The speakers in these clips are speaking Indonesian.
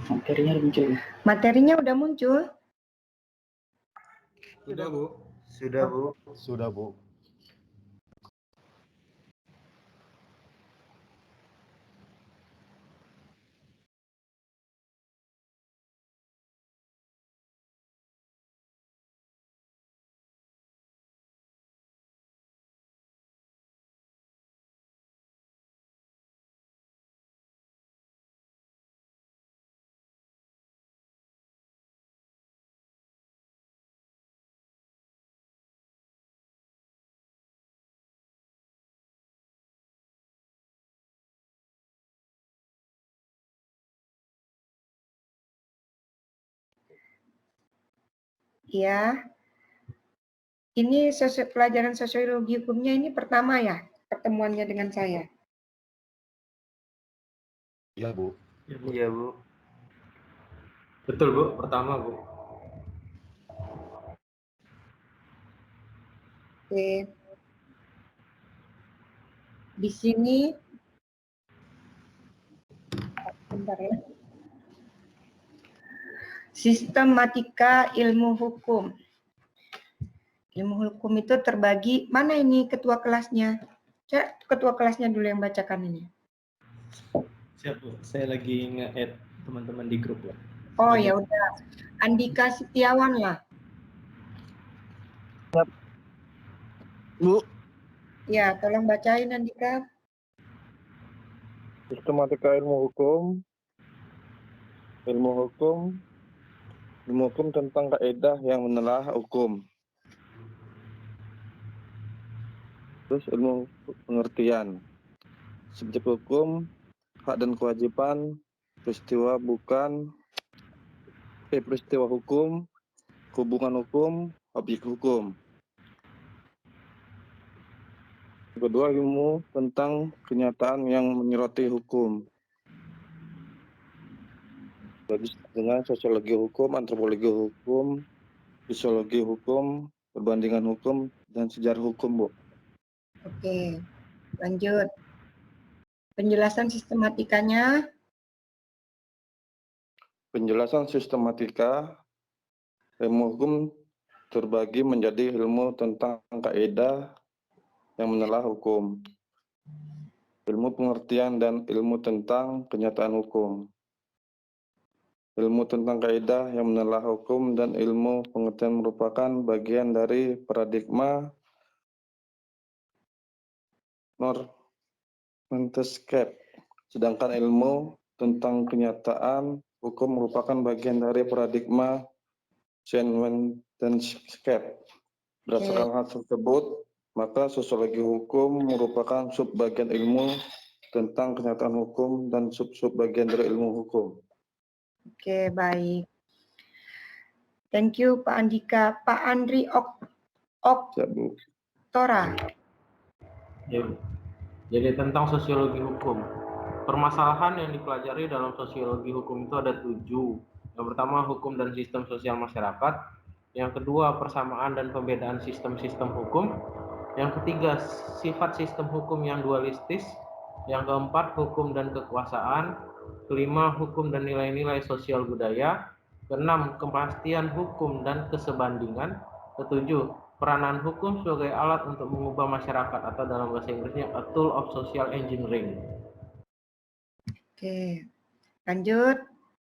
Materinya udah muncul. Materinya udah muncul? Sudah, Bu. Sudah, Bu. Sudah, Bu. Ya. Ini pelajaran sosiologi hukumnya ini pertama ya, pertemuannya dengan saya. Iya, Bu. Iya, Bu. Betul, Bu. Pertama, Bu. Oke. Di sini, bentar ya. Sistematika ilmu hukum. Ilmu hukum itu terbagi, mana ini ketua kelasnya? Ketua kelasnya dulu yang bacakan ini. Siap, Bu. Saya lagi nge-add teman-teman di grup ya. Oh ya udah, Andika Setiawan lah. Bu, Ya, tolong bacain Andika. sistematika ilmu hukum. Ilmu hukum tentang kaidah yang menelaah hukum. Terus ilmu pengertian. Subjek hukum, hak dan kewajiban, peristiwa hukum, hubungan hukum, objek hukum. Kedua, ilmu tentang kenyataan yang menyoroti hukum. Dengan sosiologi hukum, antropologi hukum, sosiologi hukum, perbandingan hukum, dan sejarah hukum, Bu. Oke, lanjut. Penjelasan sistematikanya. Penjelasan sistematika ilmu hukum terbagi menjadi ilmu tentang kaidah yang menelaah hukum, ilmu pengertian, dan ilmu tentang kenyataan hukum. Ilmu tentang kaidah yang menelaah hukum dan ilmu pengertian merupakan bagian dari paradigma Montesquieu, sedangkan ilmu tentang kenyataan hukum merupakan bagian dari paradigma Montesquieu. Berdasarkan hal tersebut, maka sosiologi hukum merupakan subbagian ilmu tentang kenyataan hukum dan sub-bagian dari ilmu hukum. Oke, baik. Thank you Pak Andika. Pak Andri Oktora. Ya, Bu. Jadi tentang sosiologi hukum. Permasalahan yang dipelajari dalam sosiologi hukum itu ada 7. Yang pertama, hukum dan sistem sosial masyarakat. Yang kedua, persamaan dan pembedaan sistem-sistem hukum. Yang ketiga, sifat sistem hukum yang dualistis. Yang keempat, hukum dan kekuasaan. Kelima, hukum dan nilai-nilai sosial budaya. Keenam, kepastian hukum dan kesebandingan. Ketujuh, peranan hukum sebagai alat untuk mengubah masyarakat atau dalam bahasa Inggrisnya a tool of social engineering. Oke, lanjut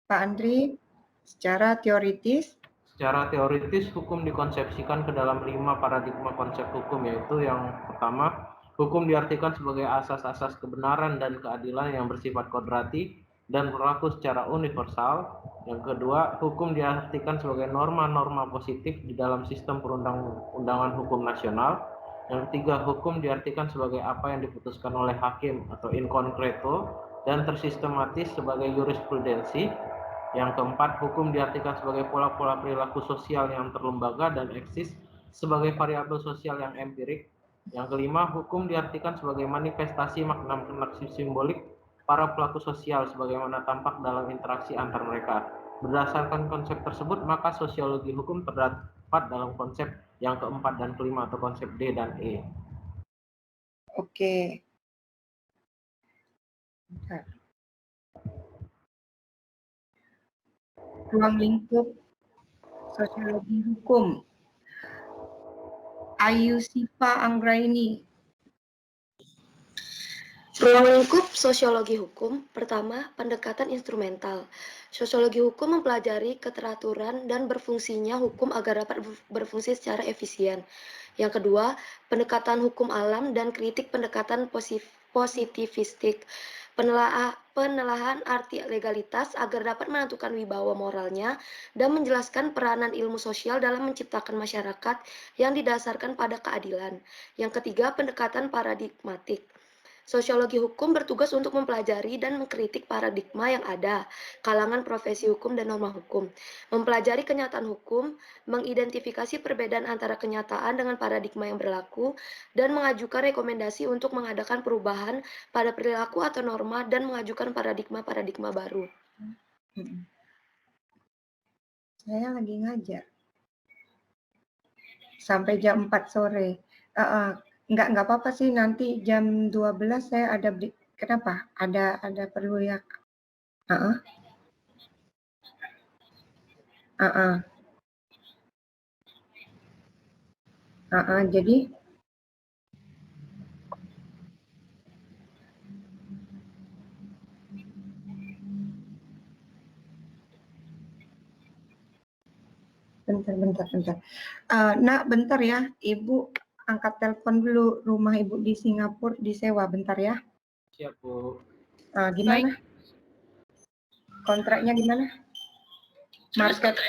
Pak Andri. Secara teoritis. Secara teoritis, hukum dikonsepsikan ke dalam 5 paradigma konsep hukum, yaitu yang pertama, hukum diartikan sebagai asas-asas kebenaran dan keadilan yang bersifat kodrati dan berlaku secara universal. Yang kedua, hukum diartikan sebagai norma-norma positif di dalam sistem perundang-undangan hukum nasional. Yang ketiga, hukum diartikan sebagai apa yang diputuskan oleh hakim atau in concreto dan tersistematis sebagai jurisprudensi. Yang keempat, hukum diartikan sebagai pola-pola perilaku sosial yang terlembaga dan eksis sebagai variabel sosial yang empirik. Yang kelima, hukum diartikan sebagai manifestasi makna simbolik para pelaku sosial sebagaimana tampak dalam interaksi antar mereka. Berdasarkan konsep tersebut, maka sosiologi hukum terdapat dalam konsep yang keempat dan kelima atau konsep D dan E. Oke. Bentar. ruang lingkup sosiologi hukum. Ayu Sipa Anggraini. Ruang lingkup sosiologi hukum, pertama, pendekatan instrumental. Sosiologi hukum mempelajari keteraturan dan berfungsinya hukum agar dapat berfungsi secara efisien. Yang kedua, pendekatan hukum alam dan kritik pendekatan positivistik. Penelahan arti legalitas agar dapat menentukan wibawa moralnya dan menjelaskan peranan ilmu sosial dalam menciptakan masyarakat yang didasarkan pada keadilan. Yang ketiga, pendekatan paradigmatik. Sosiologi hukum bertugas untuk mempelajari dan mengkritik paradigma yang ada, kalangan profesi hukum dan norma hukum, mempelajari kenyataan hukum, mengidentifikasi perbedaan antara kenyataan dengan paradigma yang berlaku, dan mengajukan rekomendasi untuk mengadakan perubahan pada perilaku atau norma dan mengajukan paradigma-paradigma baru. Saya lagi ngajar. Sampai jam 4 sore. Enggak apa-apa sih, nanti jam 12 saya ada kenapa? Ada perlu ya. Jadi bentar. Nak, bentar ya. Ibu angkat telepon dulu. Rumah Ibu di Singapura disewa, bentar ya. Siap, Bu. Gimana? Kontraknya gimana? Market.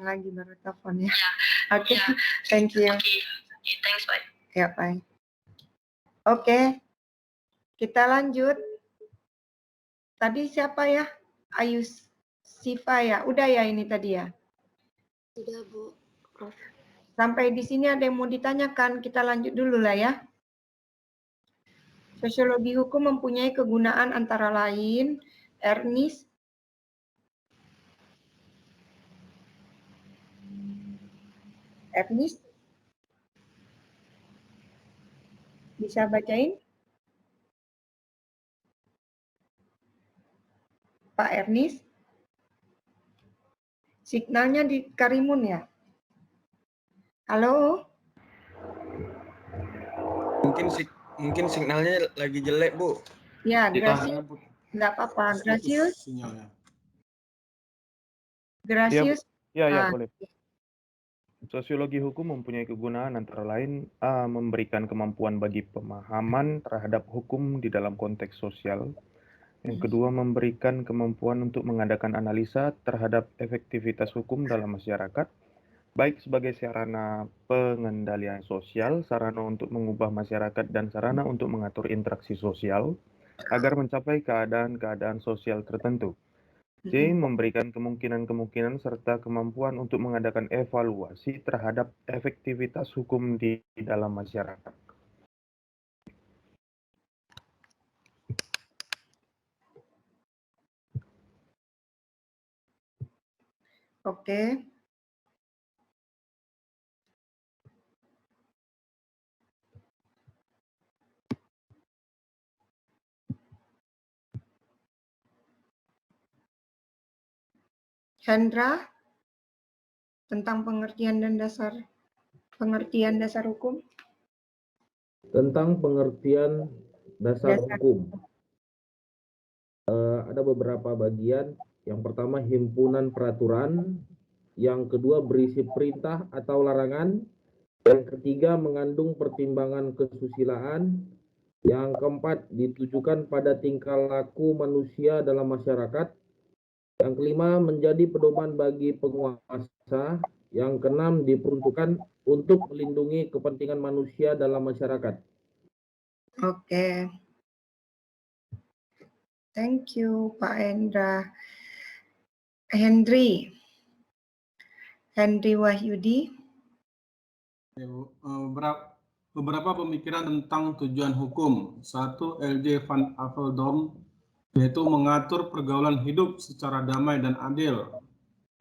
lagi baru telepon ya. Oke, thank you. Thanks, bye. Ya, bye. Oke, kita lanjut. Tadi siapa ya? Ayus Siva ya. Udah ya ini tadi ya. Sudah, Bu. Prof. Sampai di sini ada yang mau ditanyakan, kita lanjut dulu lah ya. Sosiologi hukum mempunyai kegunaan antara lain, Ernest, bisa bacain? Pak Ernest? Signalnya di Karimun ya? Halo? Mungkin signalnya lagi jelek, Bu. Ya, Gracius. Enggak apa-apa. Gracius? Gracius? Ya, boleh. Sosiologi hukum mempunyai kegunaan antara lain A. Memberikan kemampuan bagi pemahaman terhadap hukum di dalam konteks sosial. Yang kedua, memberikan kemampuan untuk mengadakan analisa terhadap efektivitas hukum dalam masyarakat, baik sebagai sarana pengendalian sosial, sarana untuk mengubah masyarakat, dan sarana untuk mengatur interaksi sosial agar mencapai keadaan-keadaan sosial tertentu. C. Memberikan kemungkinan-kemungkinan serta kemampuan untuk mengadakan evaluasi terhadap efektivitas hukum di dalam masyarakat. Oke. Hendra, tentang pengertian dasar hukum. Tentang pengertian dasar Dasar. hukum. Ada beberapa bagian. Yang pertama, himpunan peraturan. Yang kedua, berisi perintah atau larangan. Yang ketiga, mengandung pertimbangan kesusilaan. Yang keempat, ditujukan pada tingkah laku manusia dalam masyarakat. Yang kelima, menjadi pedoman bagi penguasa. Yang keenam, diperuntukkan untuk melindungi kepentingan manusia dalam masyarakat. Oke. Thank you, Pak Hendra. Henry Wahyudi. Beberapa pemikiran tentang tujuan hukum. 1. L.J. van Aveldom, yaitu mengatur pergaulan hidup secara damai dan adil.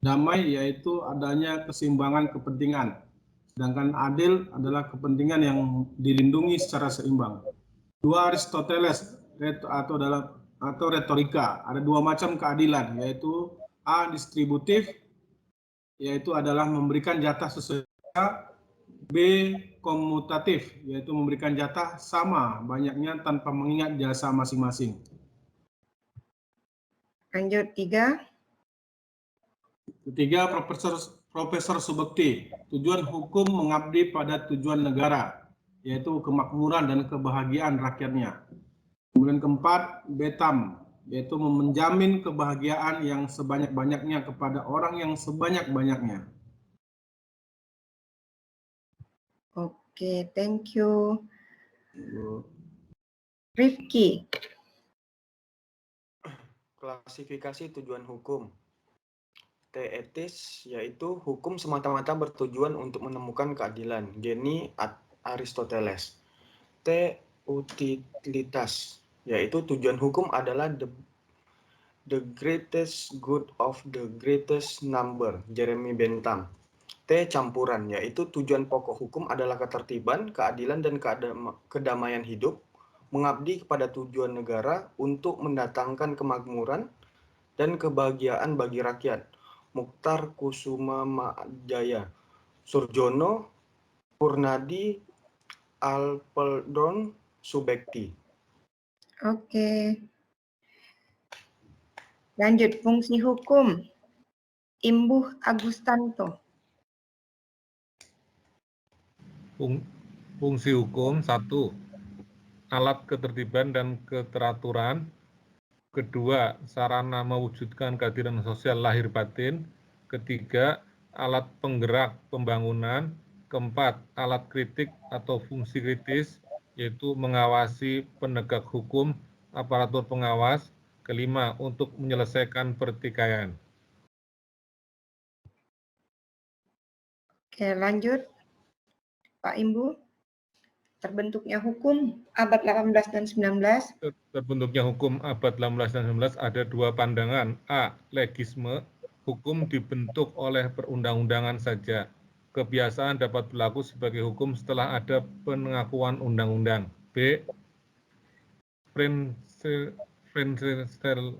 Damai yaitu adanya keseimbangan kepentingan, sedangkan adil adalah kepentingan yang dilindungi secara seimbang. 2. Aristoteles atau retorika. Ada dua macam keadilan, yaitu A. Distributif, yaitu adalah memberikan jatah sesuai. B. Komutatif, yaitu memberikan jatah sama banyaknya tanpa mengingat jasa masing-masing. Lanjut 3. Ketiga, Profesor Subekti, tujuan hukum mengabdi pada tujuan negara, yaitu kemakmuran dan kebahagiaan rakyatnya. Kemudian keempat, Betam, yaitu menjamin kebahagiaan yang sebanyak-banyaknya kepada orang yang sebanyak-banyaknya. Oke, thank you. Rifki. Klasifikasi tujuan hukum. T. Etis, yaitu hukum semata-mata bertujuan untuk menemukan keadilan. Geni Aristoteles. T. Utilitas, yaitu tujuan hukum adalah the greatest good of the greatest number. Jeremy Bentham. T. Campuran, yaitu tujuan pokok hukum adalah ketertiban, keadilan, dan kedamaian hidup, mengabdi kepada tujuan negara untuk mendatangkan kemakmuran dan kebahagiaan bagi rakyat. Mukhtar Kusumamajaya, Surjono, Purnadi, Alpeldon, Subekti. Oke. Lanjut, fungsi hukum. Imbuh Agustanto. Fungsi hukum 1. Alat ketertiban dan keteraturan. 2. Sarana mewujudkan keadilan sosial lahir batin. 3. alat penggerak pembangunan. Keempat, alat kritik atau fungsi kritis, yaitu mengawasi penegak hukum, aparatur pengawas. Kelima, untuk menyelesaikan pertikaian. Oke, lanjut. Pak Imbu. Terbentuknya hukum abad 18 dan 19. Terbentuknya hukum abad 18 dan 19 ada dua pandangan. A. Legisme, hukum dibentuk oleh perundang-undangan saja. Kebiasaan dapat berlaku sebagai hukum setelah ada pengakuan undang-undang. B. Renrechtsstelle,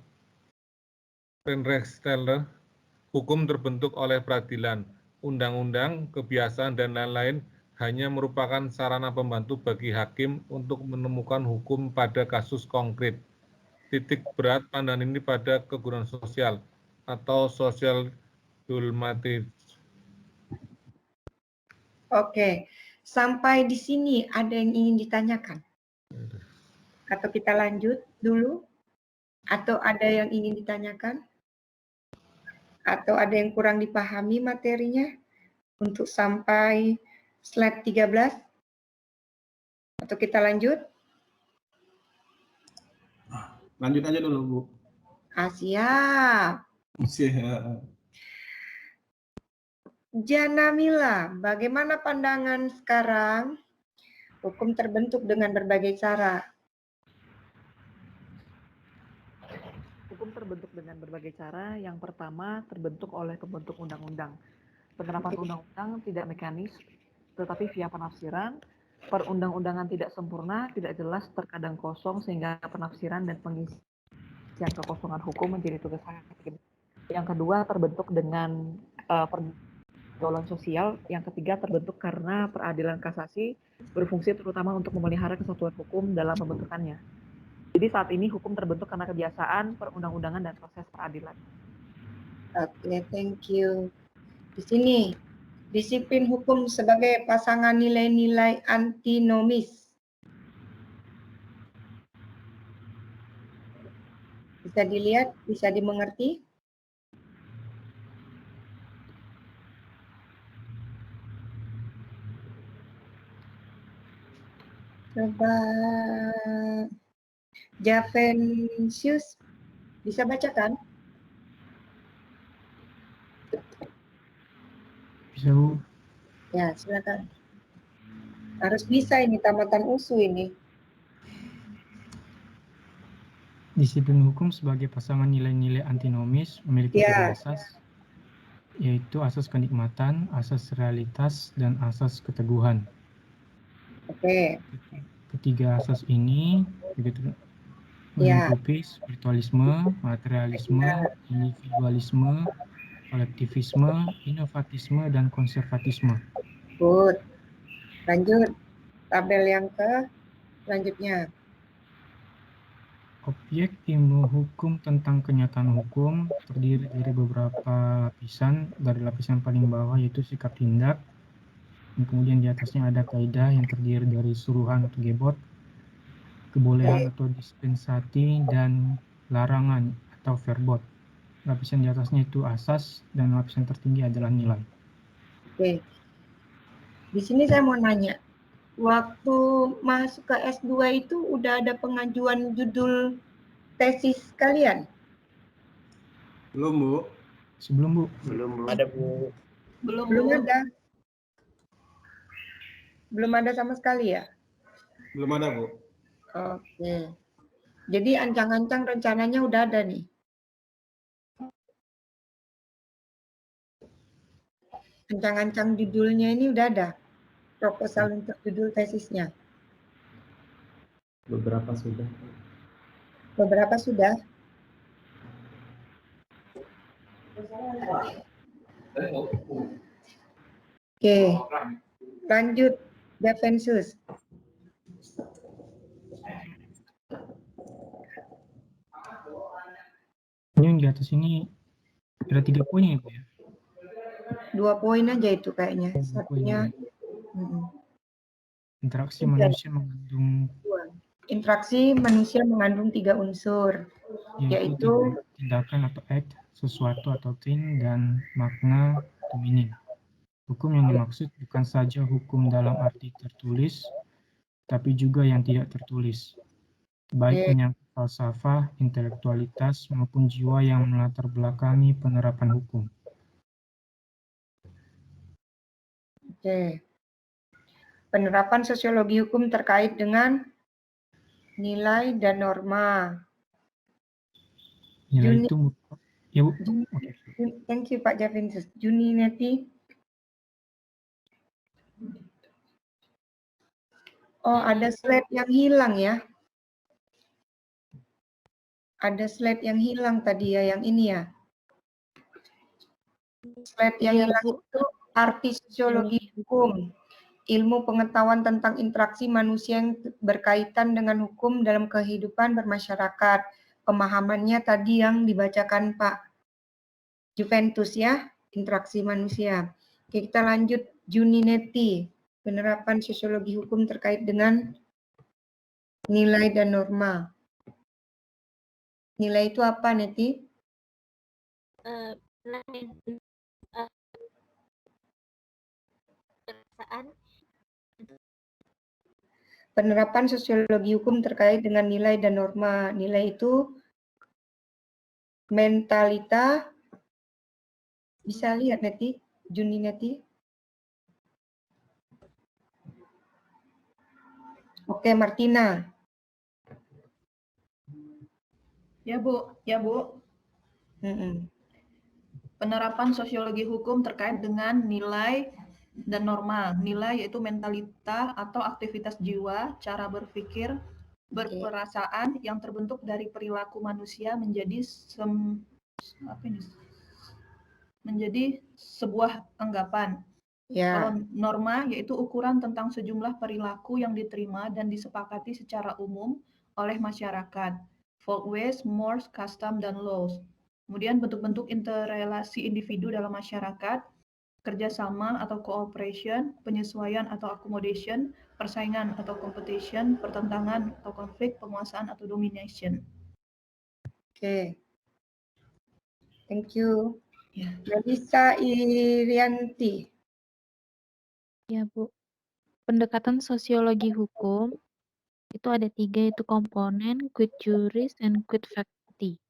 hukum terbentuk oleh peradilan, undang-undang, kebiasaan, dan lain-lain hanya merupakan sarana pembantu bagi hakim untuk menemukan hukum pada kasus konkret. Titik berat pandangan ini pada kegunaan sosial atau social dogmatism. Oke, sampai di sini ada yang ingin ditanyakan? Atau kita lanjut dulu? Atau ada yang ingin ditanyakan? Atau ada yang kurang dipahami materinya untuk sampai slide 13? Atau kita lanjut? Lanjut aja dulu, Bu. Siap. Siap. Jana Mila, bagaimana pandangan sekarang? Hukum terbentuk dengan berbagai cara. Hukum terbentuk dengan berbagai cara. Yang pertama, terbentuk oleh pembentuk undang-undang. Penerapan undang-undang tidak mekanis, tetapi via penafsiran. Perundang-undangan tidak sempurna, tidak jelas, terkadang kosong, sehingga penafsiran dan pengisian kekosongan hukum menjadi tugas hakim. Yang kedua, terbentuk dengan pergaulan sosial. Yang ketiga, terbentuk karena peradilan kasasi berfungsi terutama untuk memelihara kesatuan hukum dalam pembentukannya. Jadi saat ini hukum terbentuk karena kebiasaan, perundang-undangan, dan proses peradilan. Oke, thank you. Di sini, disiplin hukum sebagai pasangan nilai-nilai antinomis. Bisa dilihat, bisa dimengerti? Coba Javensius, bisa bacakan? Bisa, Bu. Ya, silakan. Harus bisa ini, tamatan USU ini. Disiplin hukum sebagai pasangan nilai-nilai antinomis memiliki tiga asas, yaitu asas kenikmatan, asas realitas, dan asas keteguhan. Oke. Ketiga asas ini melingkupi spiritualisme, materialisme, individualisme, kolektivisme, inovatisme, dan konservatisme. Good. Lanjut. Tabel yang selanjutnya. Objek ilmu hukum tentang kenyataan hukum terdiri dari beberapa lapisan. Dari lapisan paling bawah yaitu sikap tindak. Dan kemudian di atasnya ada kaidah yang terdiri dari suruhan atau gebot, kebolehan atau dispensati, dan larangan atau verbot. Lapisan di atasnya itu asas, dan lapisan tertinggi adalah nilai. Oke. Di sini saya mau nanya, waktu masuk ke S2 itu udah ada pengajuan judul tesis kalian? Belum, Bu. Sebelum, Bu. Belum ada, Bu. Belum ada. Belum ada sama sekali ya? Belum ada, Bu. Oke. Jadi ancang-ancang rencananya udah ada nih. Ancang-ancang judulnya ini udah ada. Proposal untuk judul tesisnya. Beberapa sudah. Beberapa sudah. Oke. Lanjut, Javensius. Ini yang di atas ini ada 3 poin ya, Bu ya? 2 poin aja itu kayaknya. Satunya interaksi manusia mengandung interaksi manusia mengandung 3 unsur, yaitu tindakan atau act, sesuatu atau thing, dan makna atau hukum ini. Hukum yang dimaksud bukan saja hukum dalam arti tertulis, tapi juga yang tidak tertulis, baik menyangkut falsafah, intelektualitas, maupun jiwa yang melatar belakangi penerapan hukum. Oke. Penerapan sosiologi hukum terkait dengan nilai dan norma. Nilai itu, ya Bu. Thank you Pak Javinus. Junineti. Oh, ada slide yang hilang ya. Ada slide yang hilang tadi ya, yang ini ya. Slide yang hilang itu arti sosiologi hukum. Ilmu pengetahuan tentang interaksi manusia yang berkaitan dengan hukum dalam kehidupan bermasyarakat. Pemahamannya tadi yang dibacakan Pak Juventus ya, interaksi manusia. Oke, kita lanjut Junineti. Penerapan sosiologi hukum terkait dengan nilai dan norma. Nilai itu apa, Neti? Penerapan sosiologi hukum terkait dengan nilai dan norma. Nilai itu mentalita. Bisa lihat, Neti? Junineti? Oke, Martina. Ya Bu, ya Bu. Penerapan sosiologi hukum terkait dengan nilai dan norma. Nilai yaitu mentalita atau aktivitas jiwa, cara berpikir, berperasaan yang terbentuk dari perilaku manusia menjadi menjadi sebuah anggapan. Ya. Kalau norma yaitu ukuran tentang sejumlah perilaku yang diterima dan disepakati secara umum oleh masyarakat. Folkways, mores, custom, dan laws. Kemudian bentuk-bentuk interrelasi individu dalam masyarakat, kerjasama atau cooperation, penyesuaian atau accommodation, persaingan atau competition, pertentangan atau konflik, penguasaan atau domination. Oke. Thank you. Melissa Irianti. Ya Bu, pendekatan sosiologi hukum itu ada 3, yaitu komponen, quid juris, and quid facti.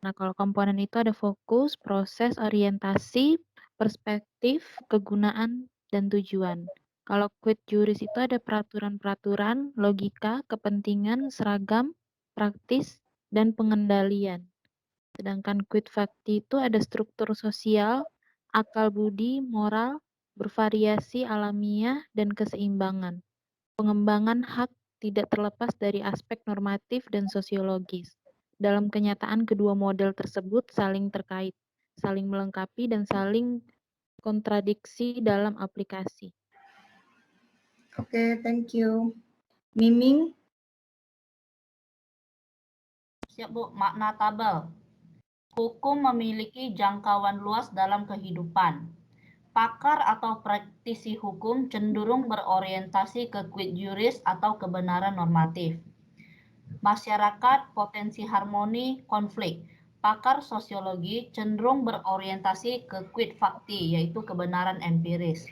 Nah, kalau komponen itu ada fokus, proses, orientasi, perspektif, kegunaan, dan tujuan. Kalau quid juris itu ada peraturan-peraturan, logika, kepentingan, seragam, praktis, dan pengendalian. Sedangkan quid facti itu ada struktur sosial, akal budi, moral, bervariasi alamiah, dan keseimbangan. Pengembangan hak tidak terlepas dari aspek normatif dan sosiologis. Dalam kenyataan, kedua model tersebut saling terkait, saling melengkapi, dan saling kontradiksi dalam aplikasi. Oke, thank you. Miming? Siap Bu, makna tabel. Hukum memiliki jangkauan luas dalam kehidupan. Pakar atau praktisi hukum cenderung berorientasi ke quid juris atau kebenaran normatif. Masyarakat, potensi harmoni, konflik. Pakar sosiologi cenderung berorientasi ke quid facti, yaitu kebenaran empiris.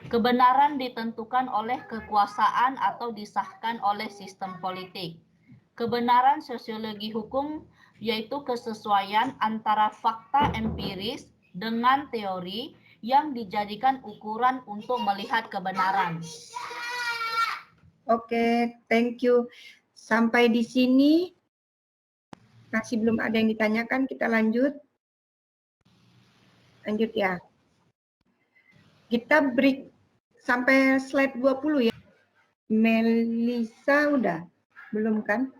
Kebenaran ditentukan oleh kekuasaan atau disahkan oleh sistem politik. Kebenaran sosiologi hukum yaitu kesesuaian antara fakta empiris dengan teori yang dijadikan ukuran untuk melihat kebenaran. Oke, thank you. Sampai di sini masih belum ada yang ditanyakan, kita lanjut. Lanjut ya. Kita break sampai slide 20 ya. Melissa udah? Belum kan?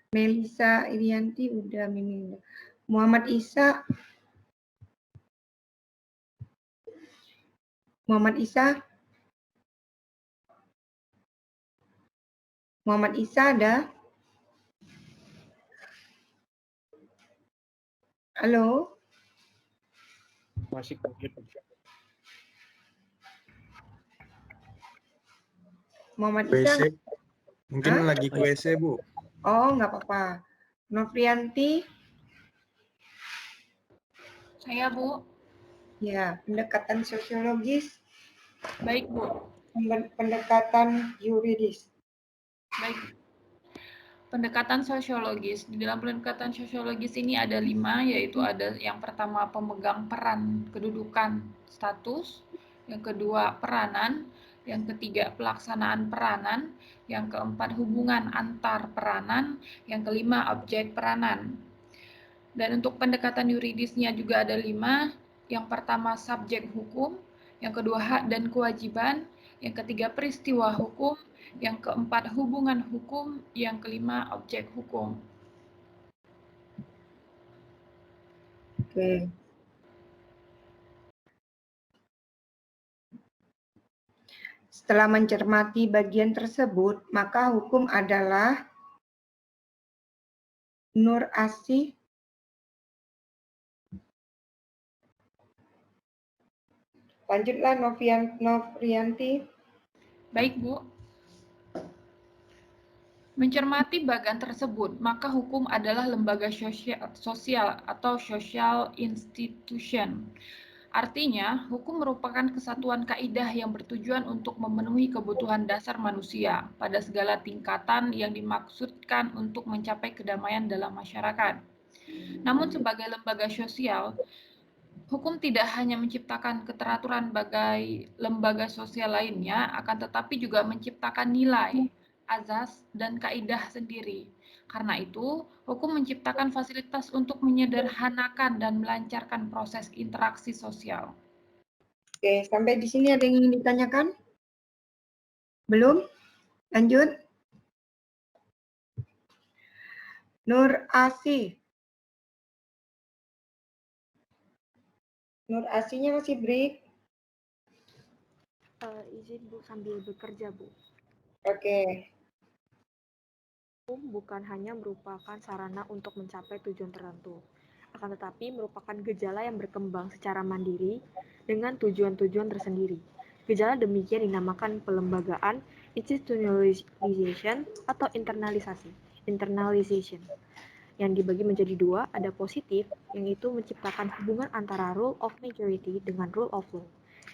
Melissa Irianti udah, Mimi udah. Muhammad Isa. Muhammad Isa. Muhammad Isa ada? Halo? Masih kaget. Muhammad Isa. WC. Mungkin lagi ke WC, Bu. Oh, nggak apa-apa. Novrianti. Saya, Bu. Ya, pendekatan sosiologis. Baik, Bu. Pendekatan yuridis. Baik. Pendekatan sosiologis. Di dalam pendekatan sosiologis ini ada 5, yaitu ada yang pertama pemegang peran kedudukan status, yang kedua peranan, yang ketiga pelaksanaan peranan, yang keempat hubungan antar peranan, yang kelima objek peranan. Dan untuk pendekatan yuridisnya juga ada 5, yang pertama subjek hukum, yang kedua hak dan kewajiban, yang ketiga peristiwa hukum, yang keempat hubungan hukum, yang kelima objek hukum. Oke. Setelah mencermati bagian tersebut, maka hukum adalah Nur Asih. Lanjutlah Novrianti. Baik, Bu. Mencermati bagian tersebut, maka hukum adalah lembaga sosial atau social institution. Artinya, hukum merupakan kesatuan kaidah yang bertujuan untuk memenuhi kebutuhan dasar manusia pada segala tingkatan yang dimaksudkan untuk mencapai kedamaian dalam masyarakat. Namun sebagai lembaga sosial, hukum tidak hanya menciptakan keteraturan bagai lembaga sosial lainnya, akan tetapi juga menciptakan nilai, azas, dan kaidah sendiri. Karena itu, hukum menciptakan fasilitas untuk menyederhanakan dan melancarkan proses interaksi sosial. Oke, sampai di sini ada yang ingin ditanyakan? Belum? Lanjut. Nur Asih. Nur Asihnya masih break. Izin Bu, sambil bekerja Bu. Oke. Hukum bukan hanya merupakan sarana untuk mencapai tujuan tertentu, akan tetapi merupakan gejala yang berkembang secara mandiri dengan tujuan-tujuan tersendiri. Gejala demikian dinamakan pelembagaan, institutionalization, atau internalization. Yang dibagi menjadi 2, ada positif, yang itu menciptakan hubungan antara rule of majority dengan rule of law.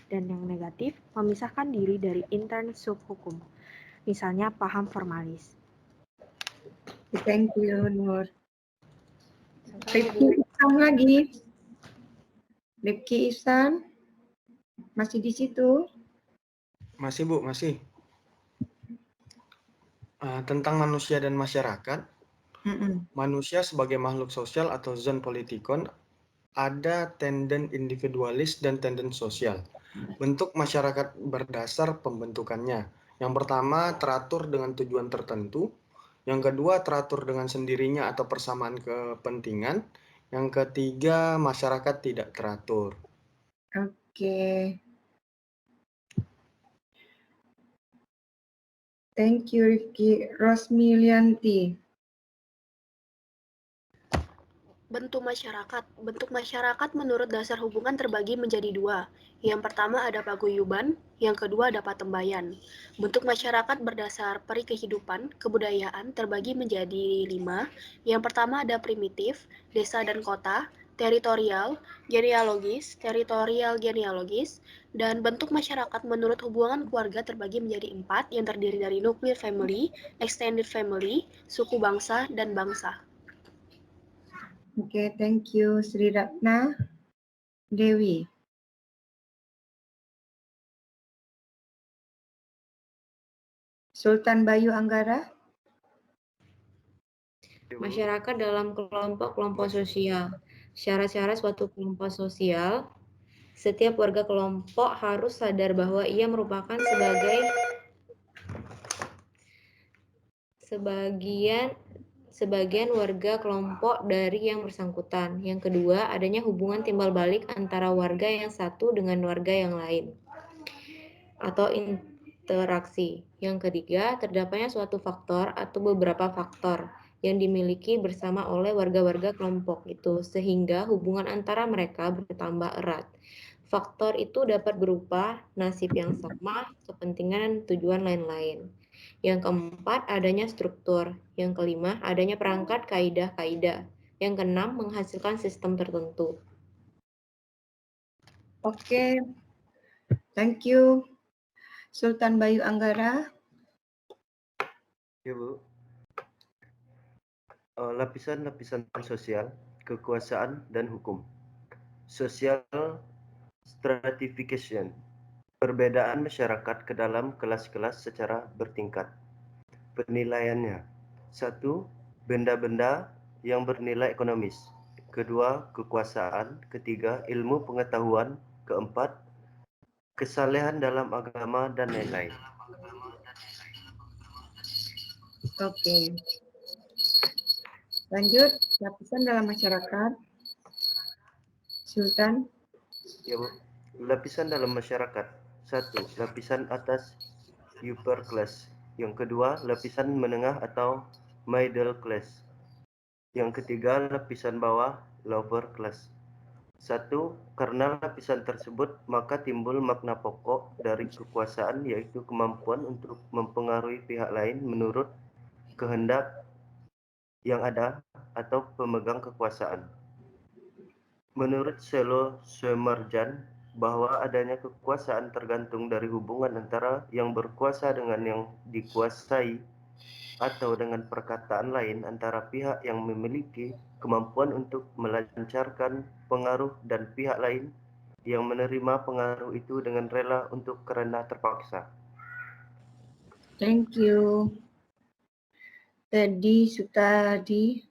Dan yang negatif, memisahkan diri dari intern subhukum. Misalnya paham formalis. Thank you, Nur. Rifki Ihsan lagi. Rifki Ihsan. Masih di situ? Masih Bu, masih. Tentang manusia dan masyarakat. Manusia sebagai makhluk sosial atau zon politikon ada tenden individualis dan tenden sosial. Bentuk masyarakat berdasar pembentukannya. Yang pertama teratur dengan tujuan tertentu. Yang kedua teratur dengan sendirinya atau persamaan kepentingan. Yang ketiga masyarakat tidak teratur. Oke. Thank you, Rifki. Rosmilianti. Bentuk masyarakat menurut dasar hubungan terbagi menjadi 2. Yang pertama ada paguyuban, yang kedua ada patembayan. Bentuk masyarakat berdasar peri kehidupan, kebudayaan terbagi menjadi 5. Yang pertama ada primitif, desa dan kota, teritorial genealogis, dan bentuk masyarakat menurut hubungan keluarga terbagi menjadi 4 yang terdiri dari nuclear family, extended family, suku bangsa, dan bangsa. Oke, thank you Sri Ratna. Dewi. Sultan Bayu Anggara. Masyarakat dalam kelompok-kelompok sosial. Syarat-syarat suatu kelompok sosial, setiap warga kelompok harus sadar bahwa ia merupakan sebagian warga kelompok dari yang bersangkutan. Yang kedua, adanya hubungan timbal balik antara warga yang satu dengan warga yang lain atau interaksi. Yang ketiga, terdapatnya suatu faktor atau beberapa faktor yang dimiliki bersama oleh warga-warga kelompok itu sehingga hubungan antara mereka bertambah erat. Faktor itu dapat berupa nasib yang sama, kepentingan dan tujuan lain-lain. Yang keempat, adanya struktur. Yang kelima, adanya perangkat kaidah-kaidah. Yang keenam, menghasilkan sistem tertentu. Oke, thank you. Sultan Bayu Anggara. Ya, Bu. Lapisan-lapisan sosial, kekuasaan, dan hukum. Social stratification, perbedaan masyarakat ke dalam kelas-kelas secara bertingkat. Penilaiannya. 1. Benda-benda yang bernilai ekonomis. Kedua, kekuasaan. Ketiga, ilmu pengetahuan. Keempat, kesalehan dalam agama, dan lain-lain. Oke. Lanjut, lapisan dalam masyarakat. Sultan. Ya, Bu. Lapisan dalam masyarakat. 1. Lapisan atas, upper class. Yang kedua, lapisan menengah atau middle class. Yang ketiga, lapisan bawah, lower class. 1. Karena lapisan tersebut, maka timbul makna pokok dari kekuasaan, yaitu kemampuan untuk mempengaruhi pihak lain menurut kehendak yang ada atau pemegang kekuasaan. Menurut Selo Semerjan, bahwa adanya kekuasaan tergantung dari hubungan antara yang berkuasa dengan yang dikuasai, atau dengan perkataan lain antara pihak yang memiliki kemampuan untuk melancarkan pengaruh dan pihak lain yang menerima pengaruh itu dengan rela untuk karena terpaksa. Thank you. Teddy Sutadi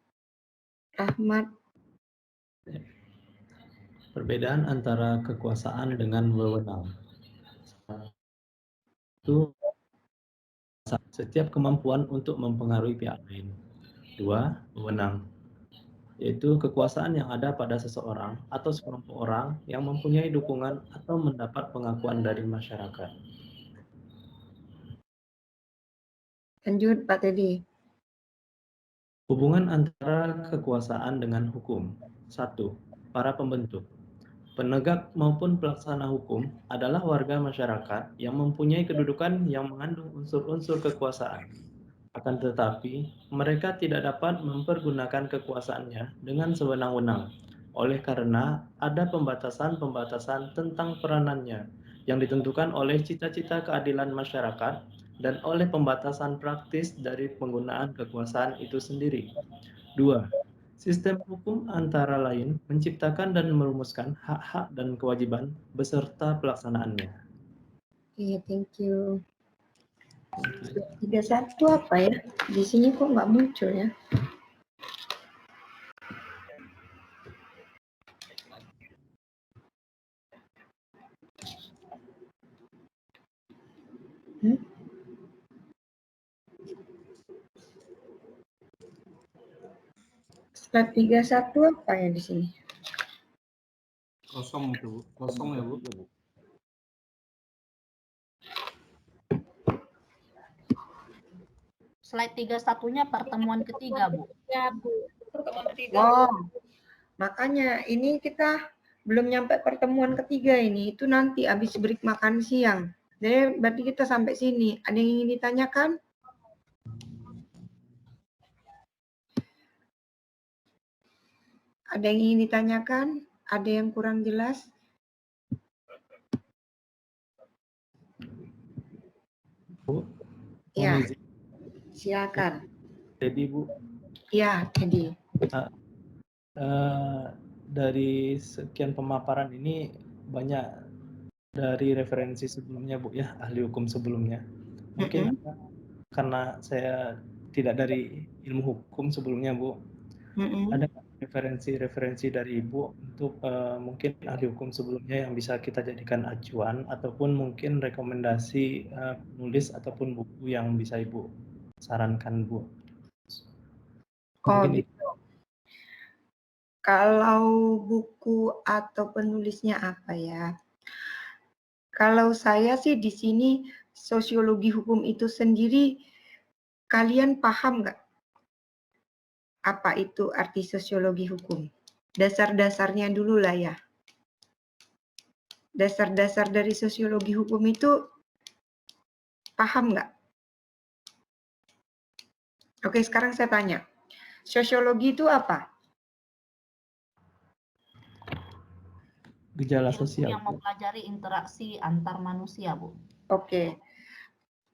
Ahmad. Perbedaan antara kekuasaan dengan wewenang. Itu setiap kemampuan untuk mempengaruhi pihak lain. 2. Wewenang, yaitu kekuasaan yang ada pada seseorang atau sekelompok orang yang mempunyai dukungan atau mendapat pengakuan dari masyarakat. Lanjut, Pak Teddy. Hubungan antara kekuasaan dengan hukum. 1. Para pembentuk. Penegak maupun pelaksana hukum adalah warga masyarakat yang mempunyai kedudukan yang mengandung unsur-unsur kekuasaan. Akan tetapi, mereka tidak dapat mempergunakan kekuasaannya dengan sewenang-wenang, oleh karena ada pembatasan-pembatasan tentang peranannya yang ditentukan oleh cita-cita keadilan masyarakat dan oleh pembatasan praktis dari penggunaan kekuasaan itu sendiri. 2. Sistem hukum antara lain menciptakan dan merumuskan hak-hak dan kewajiban beserta pelaksanaannya. Oke, thank you. 31 apa ya? Di sini kok nggak muncul ya? Slide 31 apa ya di sini? Kosong itu, Bu. Kosong ya, Bu. Slide 31-nya pertemuan ketiga, Bu. Ya, Bu. Pertemuan ketiga. Oh, makanya ini kita belum nyampe pertemuan ketiga ini. Itu nanti habis break makan siang. Jadi berarti kita sampai sini. Ada yang ingin ditanyakan? Ada yang ingin ditanyakan? Ada yang kurang jelas? Bu, Ya, silakan. Jadi Bu, Ya, jadi dari sekian pemaparan ini banyak dari referensi sebelumnya Bu ya, ahli hukum sebelumnya. Mungkin karena saya tidak dari ilmu hukum sebelumnya Bu, ada referensi-referensi dari Ibu untuk mungkin ahli hukum sebelumnya yang bisa kita jadikan acuan ataupun mungkin rekomendasi penulis ataupun buku yang bisa Ibu sarankan Bu. Oh gitu. Kalau buku atau penulisnya apa ya? Kalau saya sih di sini sosiologi hukum itu sendiri, kalian paham nggak? Apa itu arti sosiologi hukum? Dasar-dasarnya dulu lah ya. Dasar-dasar dari sosiologi hukum itu paham nggak? Oke, sekarang saya tanya. Sosiologi itu apa? Gejala ilmu sosial. yang mempelajari interaksi antar manusia, Bu. Oke.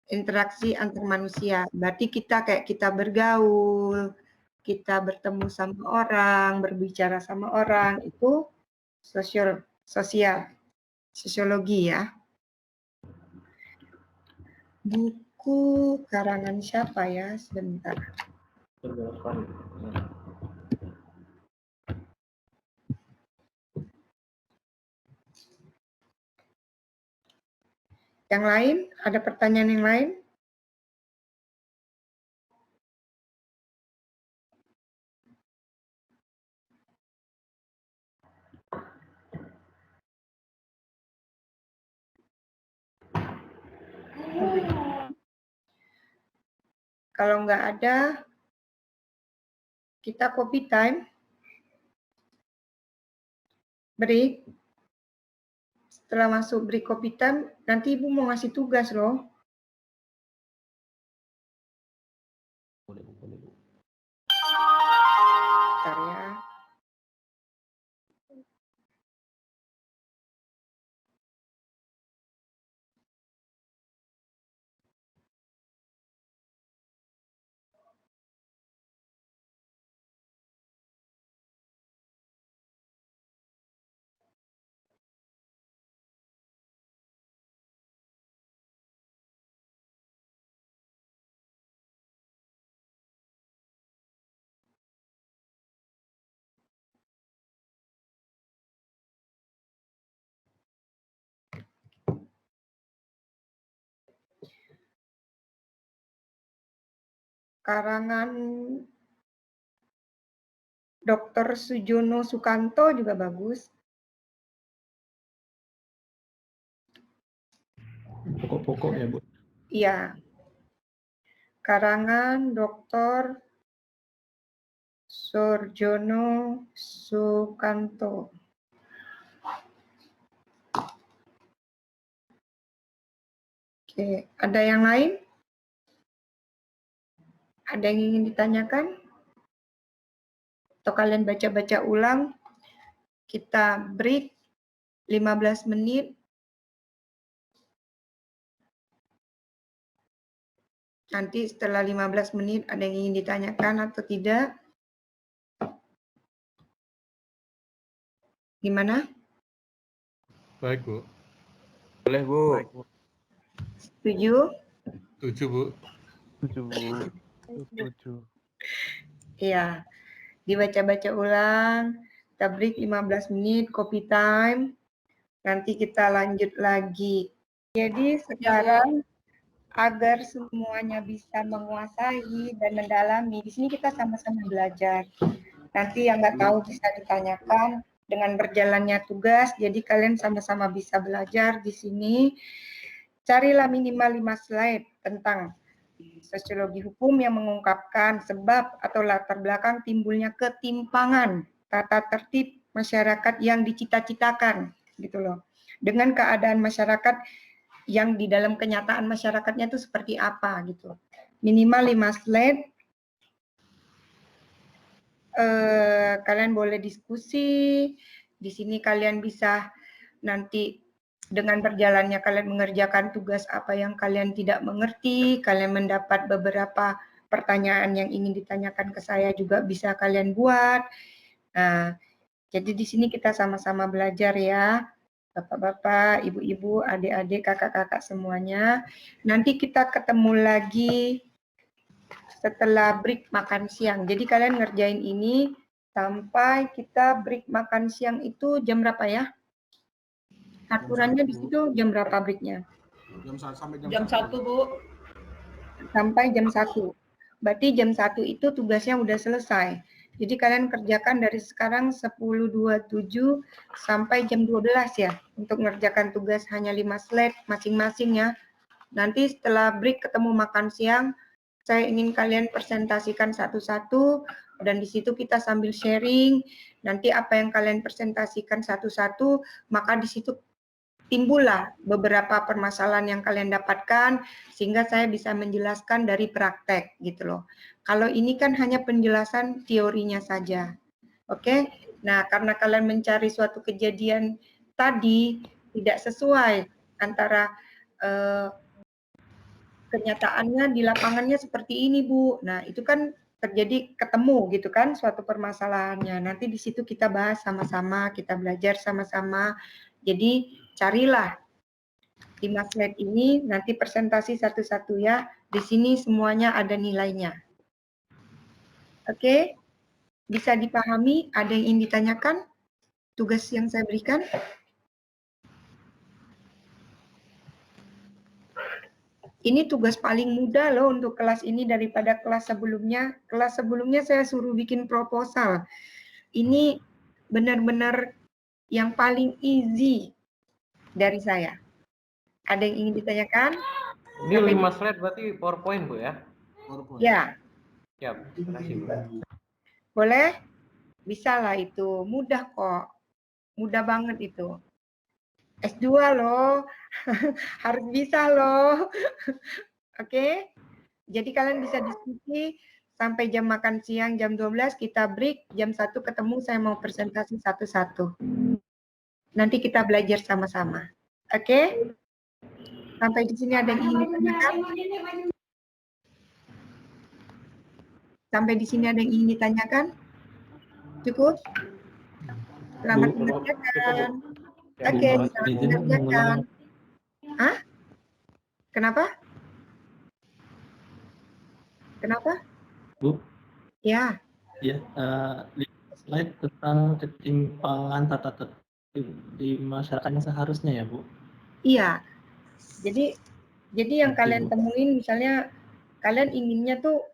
Interaksi antar manusia. Berarti kita kayak kita bergaul, kita bertemu sama orang, berbicara sama orang, itu sosiologi ya. Buku karangan siapa ya? Sebentar. Yang lain, ada pertanyaan yang lain? Kalau nggak ada, kita copy time, break. Setelah masuk break copy time, nanti Ibu mau ngasih tugas loh. Bentar ya. Karangan Dr. Sujono Sukanto juga bagus. Pokok-pokok ya, Bu. Iya. Karangan Dr. Sujono Sukanto. Oke, ada yang lain? Ada yang ingin ditanyakan? Atau kalian baca-baca ulang? Kita break 15 menit. Nanti setelah 15 menit ada yang ingin ditanyakan atau tidak? Gimana? Baik, Bu. Boleh, Bu. Baik, Bu. Setuju? Setuju, Bu. Setuju, Bu. Setuju. Iya. Dibaca-baca ulang. Kita break 15 menit, copy time. Nanti kita lanjut lagi. Jadi sekarang agar semuanya bisa menguasai dan mendalami, di sini kita sama-sama belajar. Nanti yang nggak tahu bisa ditanyakan dengan berjalannya tugas, jadi kalian sama-sama bisa belajar di sini. Carilah minimal 5 slide tentang sosiologi hukum yang mengungkapkan sebab atau latar belakang timbulnya ketimpangan tata tertib masyarakat yang dicita-citakan, gitu loh. Dengan keadaan masyarakat yang di dalam kenyataan masyarakatnya itu seperti apa gitu. Minimal 5 slide. Kalian boleh diskusi. Di sini kalian bisa nanti dengan berjalannya kalian mengerjakan tugas apa yang kalian tidak mengerti, kalian mendapat beberapa pertanyaan yang ingin ditanyakan ke saya juga bisa kalian buat. Nah, jadi di sini kita sama-sama belajar ya. Bapak-bapak, ibu-ibu, adik-adik, kakak-kakak semuanya. Nanti kita ketemu lagi setelah break makan siang. Jadi kalian ngerjain ini sampai kita break makan siang itu jam berapa ya? Aturannya di situ jam berapa breaknya? Jam 1, Bu. Sampai jam 1. Berarti jam 1 itu tugasnya udah selesai. Jadi kalian kerjakan dari sekarang 10.27 sampai jam 12 ya. Untuk mengerjakan tugas hanya 5 slide masing-masing ya. Nanti setelah break ketemu makan siang, saya ingin kalian presentasikan satu-satu. Dan di situ kita sambil sharing. Nanti apa yang kalian presentasikan satu-satu, maka di situ timbullah beberapa permasalahan yang kalian dapatkan sehingga saya bisa menjelaskan dari praktek gitu loh. Kalau ini kan hanya penjelasan teorinya saja. Oke? Nah, karena kalian mencari suatu kejadian tadi tidak sesuai antara kenyataannya di lapangannya seperti ini, Bu. Nah, itu kan terjadi ketemu gitu kan suatu permasalahannya. Nanti di situ kita bahas sama-sama, kita belajar sama-sama. Jadi carilah 5 slide ini, nanti presentasi satu-satu ya. Di sini semuanya ada nilainya. Oke? Bisa dipahami? Ada yang ingin ditanyakan? Tugas yang saya berikan? Ini tugas paling mudah loh untuk kelas ini daripada kelas sebelumnya. Kelas sebelumnya saya suruh bikin proposal. Ini benar-benar yang paling easy dari saya. Ada yang ingin ditanyakan? Ini 5 slide berarti PowerPoint, Bu ya? PowerPoint. Ya. Siap, terima kasih, Bu. Boleh? Bisa lah itu. Mudah kok. Mudah banget itu. S2 loh. Harus bisa loh. Oke? Jadi kalian bisa diskusi sampai jam makan siang jam 12 kita break, jam 1 ketemu saya mau presentasi satu-satu. Nanti kita belajar sama-sama. Oke? Sampai di sini ada yang ingin ditanyakan? Sampai di sini ada yang ingin ditanyakan? Cukup? Selamat mengerjakan. Oke, selamat mengerjakan. Hah? Kenapa? Kenapa? Bu? Ya. Ya, slide tentang ketimpangan tata tertib di masyarakat yang seharusnya ya, Bu? Iya. Jadi yang kalian temuin misalnya kalian inginnya tuh,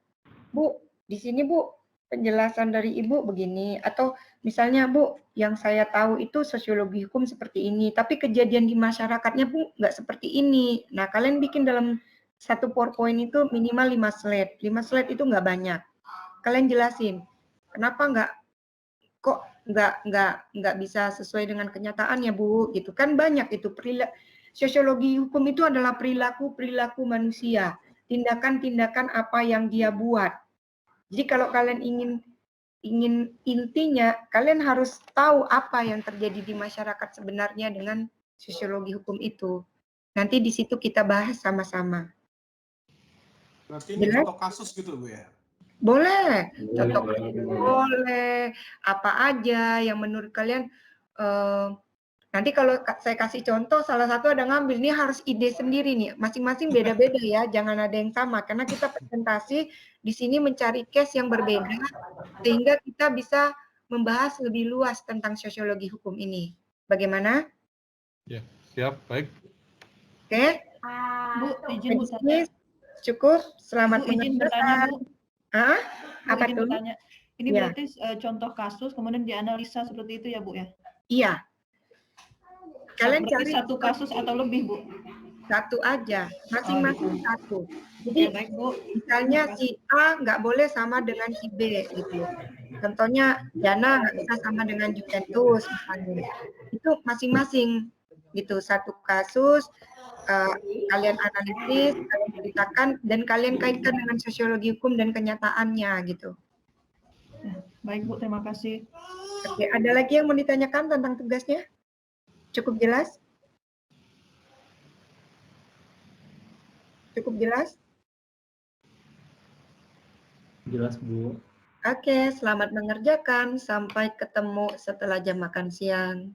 Bu, di sini Bu, penjelasan dari Ibu begini, atau misalnya Bu, yang saya tahu itu sosiologi hukum seperti ini, tapi kejadian di masyarakatnya Bu nggak seperti ini. Nah, kalian bikin dalam satu PowerPoint itu minimal 5 slide. 5 slide itu nggak banyak. Kalian jelasin, kenapa kok nggak bisa sesuai dengan kenyataannya Bu, gitu kan banyak itu. Sosiologi hukum itu adalah perilaku manusia, tindakan-tindakan apa yang dia buat. Jadi kalau kalian ingin intinya, kalian harus tahu apa yang terjadi di masyarakat sebenarnya dengan sosiologi hukum itu. Nanti di situ kita bahas sama-sama. Berarti ini contoh kasus gitu, Bu ya? Boleh, contoh kasus boleh, apa aja yang menurut kalian, nanti kalau saya kasih contoh, salah satu ada ngambil, ini harus ide sendiri nih, masing-masing beda-beda ya, jangan ada yang sama, karena kita presentasi di sini mencari case yang berbeda, sehingga kita bisa membahas lebih luas tentang sosiologi hukum ini. Bagaimana? Ya, siap, baik. Oke? Bu, izin Bu tanya. Cukup, selamat Bu, izin bertanya, Bu. Hah? Bu, Apa izin tuh? bertanya. Ini Ya. berarti contoh kasus, kemudian dianalisa seperti itu ya, Bu ya? Iya. Kalian Berarti cari satu kasus atau lebih, Bu? Satu aja, masing-masing satu. Jadi Oke, baik, Bu. misalnya si A nggak boleh sama dengan si B gitu. Contohnya Jana nggak bisa sama dengan Juventus misalnya. Itu masing-masing gitu, satu kasus kalian analisis, kalian ceritakan dan kalian kaitkan dengan sosiologi hukum dan kenyataannya gitu. Baik, Bu, terima kasih. Oke, ada lagi yang mau ditanyakan tentang tugasnya? Cukup jelas? Cukup jelas? Jelas, Bu. Oke, selamat mengerjakan. Sampai ketemu setelah jam makan siang.